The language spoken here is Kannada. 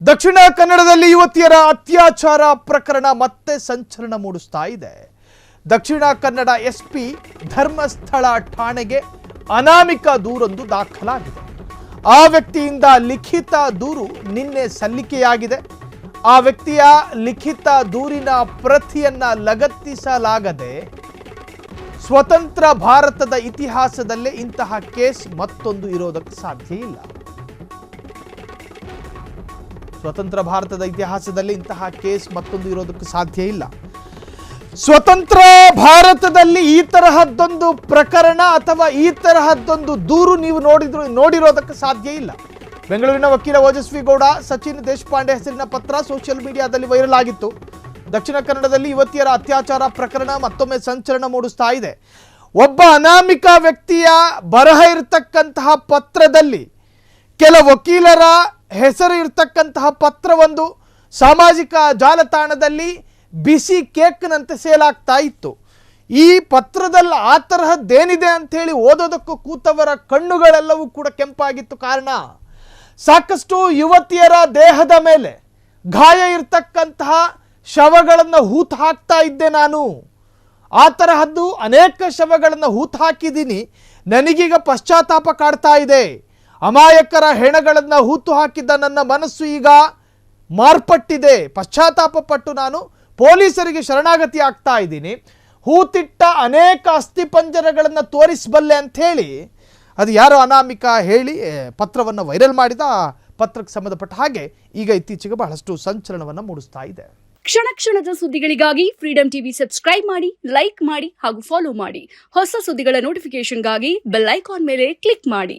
ದಕ್ಷಿಣ ಕನ್ನಡದಲ್ಲಿ ಯುವತಿಯರ ಅತ್ಯಾಚಾರ ಪ್ರಕರಣ ಮತ್ತೆ ಸಂಚಲನ ಮೂಡಿಸ್ತಾ ಇದೆ. ದಕ್ಷಿಣ ಕನ್ನಡ ಎಸ್ಪಿ ಧರ್ಮಸ್ಥಳ ಠಾಣೆಗೆ ಅನಾಮಿಕ ದೂರೊಂದು ದಾಖಲಾಗಿದೆ. ಆ ವ್ಯಕ್ತಿಯಿಂದ ಲಿಖಿತ ದೂರು ನಿನ್ನೆ ಸಲ್ಲಿಕೆಯಾಗಿದೆ. ಆ ವ್ಯಕ್ತಿಯ ಲಿಖಿತ ದೂರಿನ ಪ್ರತಿಯನ್ನ ಲಗತ್ತಿಸಲಾಗದೆ ಸ್ವತಂತ್ರ ಭಾರತದ ಇತಿಹಾಸದಲ್ಲೇ ಇಂತಹ ಕೇಸ್ ಮತ್ತೊಂದು ಇರೋದಕ್ಕೆ ಸಾಧ್ಯ ಇಲ್ಲ. ಸ್ವತಂತ್ರ ಭಾರತದ ಇತಿಹಾಸದಲ್ಲಿ ಇಂತಹ ಕೇಸ್ ಮತ್ತೊಂದು ಇರೋದಕ್ಕೆ ಸಾಧ್ಯ ಇಲ್ಲ. ಸ್ವತಂತ್ರ ಭಾರತದಲ್ಲಿ ಈ ತರಹದ್ದೊಂದು ಪ್ರಕರಣ ಅಥವಾ ಈ ತರಹದ್ದೊಂದು ದೂರು ನೀವು ನೋಡಿರೋದಕ್ಕೆ ಸಾಧ್ಯ ಇಲ್ಲ. ಬೆಂಗಳೂರಿನ ವಕೀಲ ಓಜಸ್ವಿ ಗೌಡ ಸಚಿನ್ ದೇಶಪಾಂಡೆ ಹೆಸರಿನ ಪತ್ರ ಸೋಷಿಯಲ್ ಮೀಡಿಯಾದಲ್ಲಿ ವೈರಲ್ ಆಗಿತ್ತು. ದಕ್ಷಿಣ ಕನ್ನಡದಲ್ಲಿ ಯುವತಿಯರ ಅತ್ಯಾಚಾರ ಪ್ರಕರಣ ಮತ್ತೊಮ್ಮೆ ಸಂಚಲನ ಮೂಡಿಸ್ತಾ ಇದೆ. ಒಬ್ಬ ಅನಾಮಿಕ ವ್ಯಕ್ತಿಯ ಬರಹ ಇರತಕ್ಕಂತಹ ಪತ್ರದಲ್ಲಿ ಕೆಲ ವಕೀಲರ ಹೆಸರು ಇರತಕ್ಕಂತಹ ಪತ್ರವೊಂದು ಸಾಮಾಜಿಕ ಜಾಲತಾಣದಲ್ಲಿ ಬಿಸಿ ಕೇಕ್ನಂತೆ ಸೇಲಾಗ್ತಾ ಇತ್ತು. ಈ ಪತ್ರದಲ್ಲಿ ಆ ತರಹದ್ದೇನಿದೆ ಅಂಥೇಳಿ ಓದೋದಕ್ಕೂ ಕೂತವರ ಕಣ್ಣುಗಳೆಲ್ಲವೂ ಕೂಡ ಕೆಂಪಾಗಿತ್ತು. ಕಾರಣ ಸಾಕಷ್ಟು ಯುವತಿಯರ ದೇಹದ ಮೇಲೆ ಗಾಯ ಇರತಕ್ಕಂತಹ ಶವಗಳನ್ನು ಹೂತು ಹಾಕ್ತಾ ಇದ್ದೆ ನಾನು. ಆ ತರಹದ್ದು ಅನೇಕ ಶವಗಳನ್ನು ಹೂತು ಹಾಕಿದ್ದೀನಿ. ನನಗೀಗ ಪಶ್ಚಾತ್ತಾಪ ಕಾಡ್ತಾ ಇದೆ. ಅಮಾಯಕರ ಹೆಣಗಳನ್ನು ಹೂತು ಹಾಕಿದ್ದ ನನ್ನ ಮನಸ್ಸು ಈಗ ಮಾರ್ಪಟ್ಟಿದೆ. ಪಶ್ಚಾತ್ತಾಪ ಪಟ್ಟು ನಾನು ಪೊಲೀಸರಿಗೆ ಶರಣಾಗತಿ ಆಗ್ತಾ ಇದ್ದೀನಿ. ಹೂತಿಟ್ಟ ಅನೇಕ ಅಸ್ಥಿಪಂಜರಗಳನ್ನು ತೋರಿಸಬಲ್ಲೆ ಅಂಥೇಳಿ ಅದು ಯಾರೋ ಅನಾಮಿಕ ಹೇಳಿ ಪತ್ರವನ್ನು ವೈರಲ್ ಮಾಡಿದ. ಪತ್ರಕ್ಕೆ ಸಂಬಂಧಪಟ್ಟ ಹಾಗೆ ಈಗ ಇತ್ತೀಚೆಗೆ ಬಹಳಷ್ಟು ಸಂಚಲನವನ್ನು ಮೂಡಿಸ್ತಾ ಇದೆ. ಕ್ಷಣ ಕ್ಷಣದ ಸುದ್ದಿಗಳಿಗಾಗಿ ಫ್ರೀಡಂ ಟಿವಿ ಸಬ್ಸ್ಕ್ರೈಬ್ ಮಾಡಿ, ಲೈಕ್ ಮಾಡಿ ಹಾಗೂ ಫಾಲೋ ಮಾಡಿ. ಹೊಸ ಸುದ್ದಿಗಳ ನೋಟಿಫಿಕೇಶನ್ಗಾಗಿ ಬೆಲ್ ಐಕಾನ್ ಮೇಲೆ ಕ್ಲಿಕ್ ಮಾಡಿ.